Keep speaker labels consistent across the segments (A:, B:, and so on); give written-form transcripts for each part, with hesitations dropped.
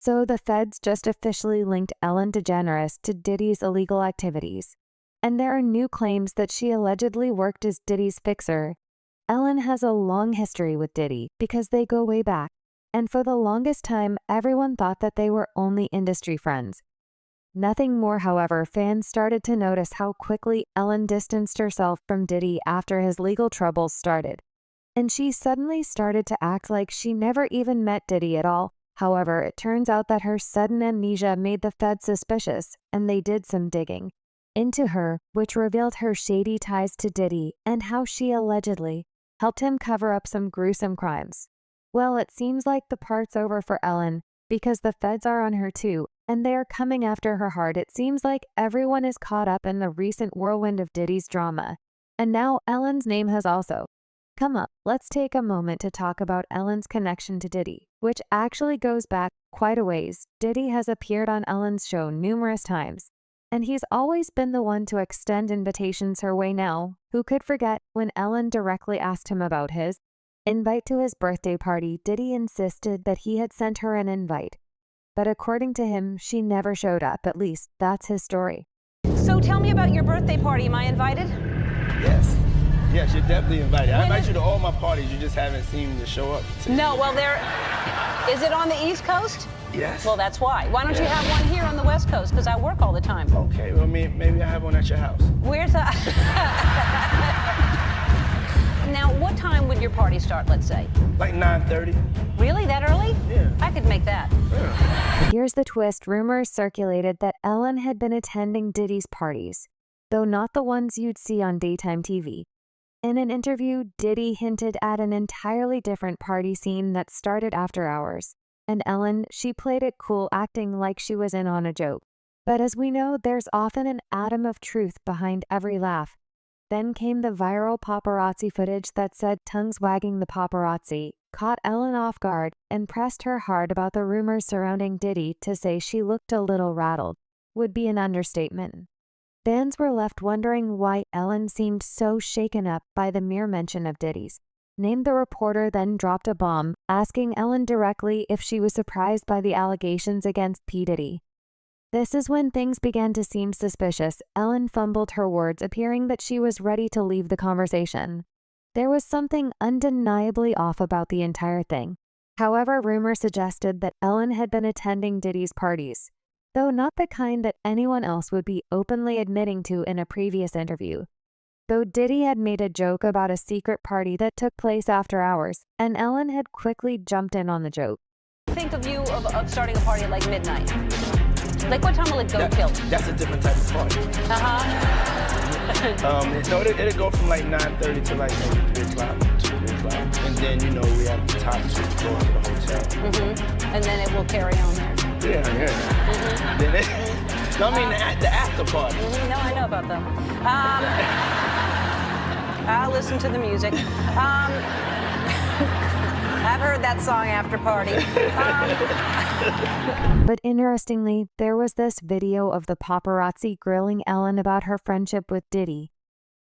A: So the feds just officially linked Ellen DeGeneres to Diddy's illegal activities. And there are new claims that she allegedly worked as Diddy's fixer. Ellen has a long history with Diddy because they go way back. And for the longest time, everyone thought that they were only industry friends. Nothing more, however, fans started to notice how quickly Ellen distanced herself from Diddy after his legal troubles started. And she suddenly started to act like she never even met Diddy at all. However, it turns out that her sudden amnesia made the feds suspicious, and they did some digging into her, which revealed her shady ties to Diddy and how she allegedly helped him cover up some gruesome crimes. Well, it seems like the part's over for Ellen, because the feds are on her too, and they are coming after her hard. It seems like everyone is caught up in the recent whirlwind of Diddy's drama. And now Ellen's name has also come up. Let's take a moment to talk about Ellen's connection to Diddy, which actually goes back quite a ways. Diddy has appeared on Ellen's show numerous times, and he's always been the one to extend invitations her way. Now, who could forget when Ellen directly asked him about his invite to his birthday party? Diddy insisted that he had sent her an invite, but according to him, she never showed up. At least that's his story.
B: So tell me about your birthday party. Am I invited?
C: Yes. Yes, you're definitely invited. I invite you to all my parties. You just haven't seen me show up.
B: No, well, is it on the East Coast?
C: Yes.
B: Well, that's why. Why don't you have one here on the West Coast? Because I work all the time.
C: Okay, well, maybe I have one at your house.
B: Where's that? Now, what time would your party start, let's say?
C: Like 9:30.
B: Really? That early?
C: Yeah.
B: I could make that.
C: Yeah.
A: Here's the twist. Rumors circulated that Ellen had been attending Diddy's parties, though not the ones you'd see on daytime TV. In an interview, Diddy hinted at an entirely different party scene that started after hours. And Ellen, she played it cool, acting like she was in on a joke. But as we know, there's often an atom of truth behind every laugh. Then came the viral paparazzi footage that said tongues wagging. The paparazzi caught Ellen off guard and pressed her hard about the rumors surrounding Diddy. To say she looked a little rattled would be an understatement. Fans were left wondering why Ellen seemed so shaken up by the mere mention of Diddy's name. The reporter then dropped a bomb, asking Ellen directly if she was surprised by the allegations against P. Diddy. This is when things began to seem suspicious. Ellen fumbled her words, appearing that she was ready to leave the conversation. There was something undeniably off about the entire thing. However, rumor suggested that Ellen had been attending Diddy's parties, though not the kind that anyone else would be openly admitting to in a previous interview. Though Diddy had made a joke about a secret party that took place after hours, and Ellen had quickly jumped in on the joke.
B: Think of you of starting a party at like midnight. Like what time will it go till?
C: That's a different type of party. It'll go from like 9:30 to like maybe 3 o'clock, 3 o'clock. And then, we have the top 2 floors of the hotel.
B: And then it will carry on there.
C: Yeah. Then the after party.
B: No, I know about them. I'll listen to the music. I've heard that song, After Party.
A: But interestingly, there was this video of the paparazzi grilling Ellen about her friendship with Diddy.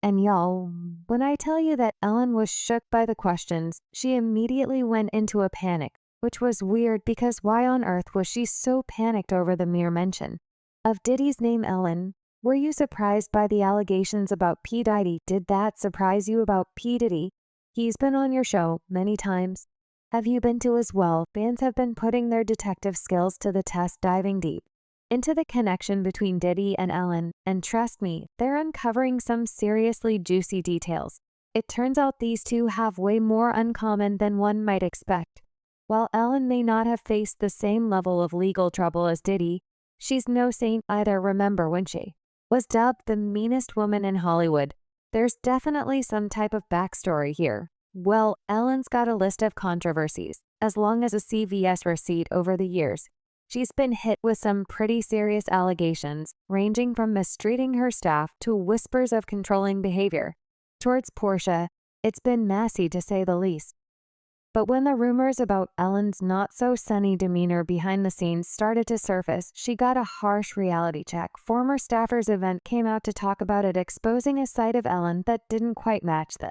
A: And y'all, when I tell you that Ellen was shook by the questions, she immediately went into a panic, which was weird because why on earth was she so panicked over the mere mention of Diddy's name? Ellen, were you surprised by the allegations about P. Diddy? Did that surprise you about P. Diddy? He's been on your show many times. Have you been to as well? Fans have been putting their detective skills to the test, diving deep into the connection between Diddy and Ellen, and trust me, they're uncovering some seriously juicy details. It turns out these two have way more uncommon than one might expect. While Ellen may not have faced the same level of legal trouble as Diddy, she's no saint either. Remember when she was dubbed the meanest woman in Hollywood? There's definitely some type of backstory here. Well, Ellen's got a list of controversies, as long as a CVS receipt over the years. She's been hit with some pretty serious allegations, ranging from mistreating her staff to whispers of controlling behavior. Towards Portia, it's been messy to say the least. But when the rumors about Ellen's not-so-sunny demeanor behind the scenes started to surface, she got a harsh reality check. Former staffers' event came out to talk about it, exposing a side of Ellen that didn't quite match the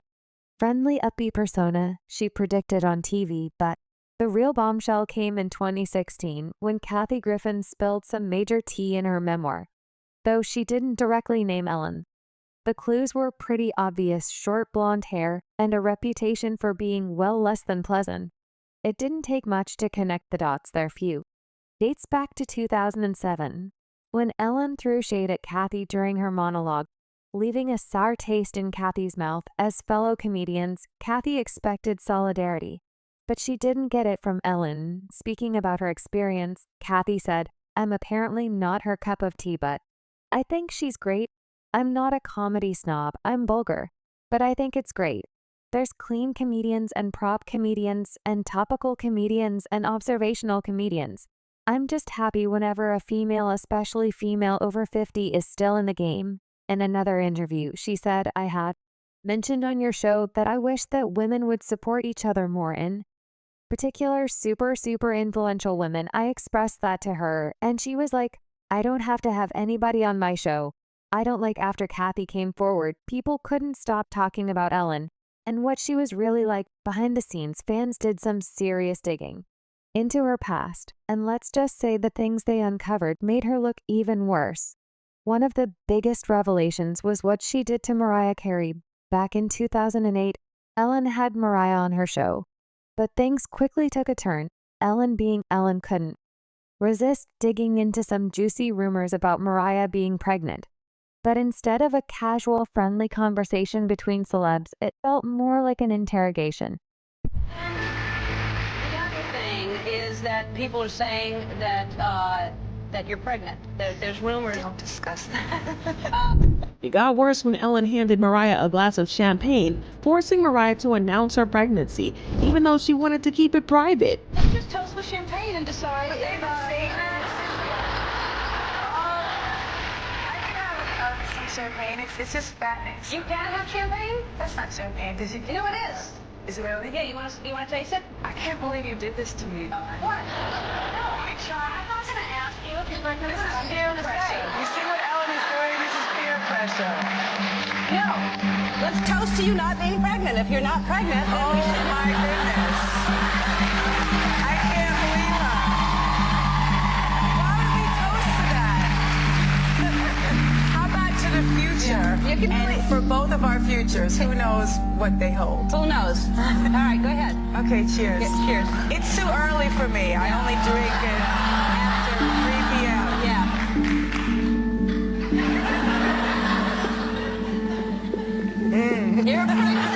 A: friendly, upbeat persona she predicted on TV. But The real bombshell came in 2016 when Kathy Griffin spilled some major tea in her memoir, though she didn't directly name Ellen. The clues were pretty obvious: short blonde hair and a reputation for being well less than pleasant. It didn't take much to connect the dots, their few. Dates back to 2007, when Ellen threw shade at Kathy during her monologue, leaving a sour taste in Kathy's mouth. As fellow comedians, Kathy expected solidarity, but she didn't get it from Ellen. Speaking about her experience, Kathy said, "I'm apparently not her cup of tea, but I think she's great. I'm not a comedy snob, I'm vulgar, but I think it's great. There's clean comedians and prop comedians and topical comedians and observational comedians. I'm just happy whenever a female, especially female over 50, is still in the game." In another interview, she said, "I had mentioned on your show that I wish that women would support each other more, in particular super influential women. I expressed that to her, and she was like, I don't have to have anybody on my show. I don't like." After Kathy came forward, people couldn't stop talking about Ellen and what she was really like behind the scenes. Fans did some serious digging into her past, and let's just say the things they uncovered made her look even worse. One of the biggest revelations was what she did to Mariah Carey. Back in 2008, Ellen had Mariah on her show, but things quickly took a turn. Ellen, being Ellen, couldn't resist digging into some juicy rumors about Mariah being pregnant. But instead of a casual, friendly conversation between celebs, it felt more like an interrogation.
B: The other thing is that people are saying that you're pregnant. There's rumors.
D: Don't discuss that. It got worse when Ellen handed Mariah a glass of champagne, forcing Mariah to announce her pregnancy, even though she wanted to keep it private.
B: Just toast with champagne and decide.
D: Uh, I can have some champagne. It's just fatness.
B: You can't have champagne?
D: That's not champagne. Did you?
B: You know it is.
D: Is it really?
B: Yeah, you want to taste it?
D: I can't believe you did this to me.
B: What? No, I'm not going to ask you if you're pregnant. This is peer pressure.
D: You see what Ellen is doing? This is peer pressure.
B: No. Let's toast to you not being pregnant. If you're not pregnant, then
D: Oh
B: we should.
D: my goodness. I can't believe her. Why would we toast to that? How about to the future?
B: You can
D: And
B: really-
D: for both of our futures, who knows what they hold?
B: Who knows? All right, go ahead.
D: Okay, cheers.
B: Yeah, cheers.
D: It's too early for me. I only drink it after 3 p.m.
B: Yeah. You're pregnant.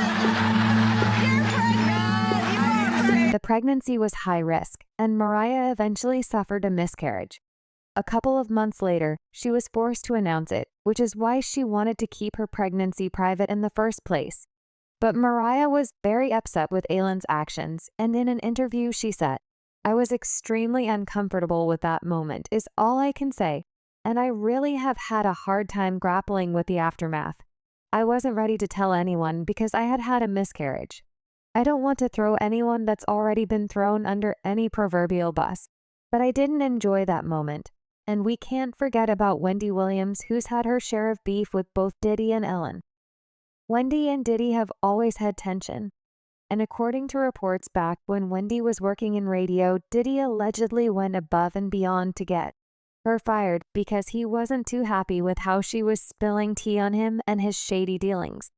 B: You're pregnant.
A: The pregnancy was high risk, and Mariah eventually suffered a miscarriage. A couple of months later, she was forced to announce it, which is why she wanted to keep her pregnancy private in the first place. But Mariah was very upset with Ellen's actions, and in an interview she said, "I was extremely uncomfortable with that moment, is all I can say, and I really have had a hard time grappling with the aftermath. I wasn't ready to tell anyone because I had had a miscarriage. I don't want to throw anyone that's already been thrown under any proverbial bus, but I didn't enjoy that moment. And we can't forget about Wendy Williams, who's had her share of beef with both Diddy and Ellen. Wendy and Diddy have always had tension, and according to reports back when Wendy was working in radio, Diddy allegedly went above and beyond to get her fired because he wasn't too happy with how she was spilling tea on him and his shady dealings.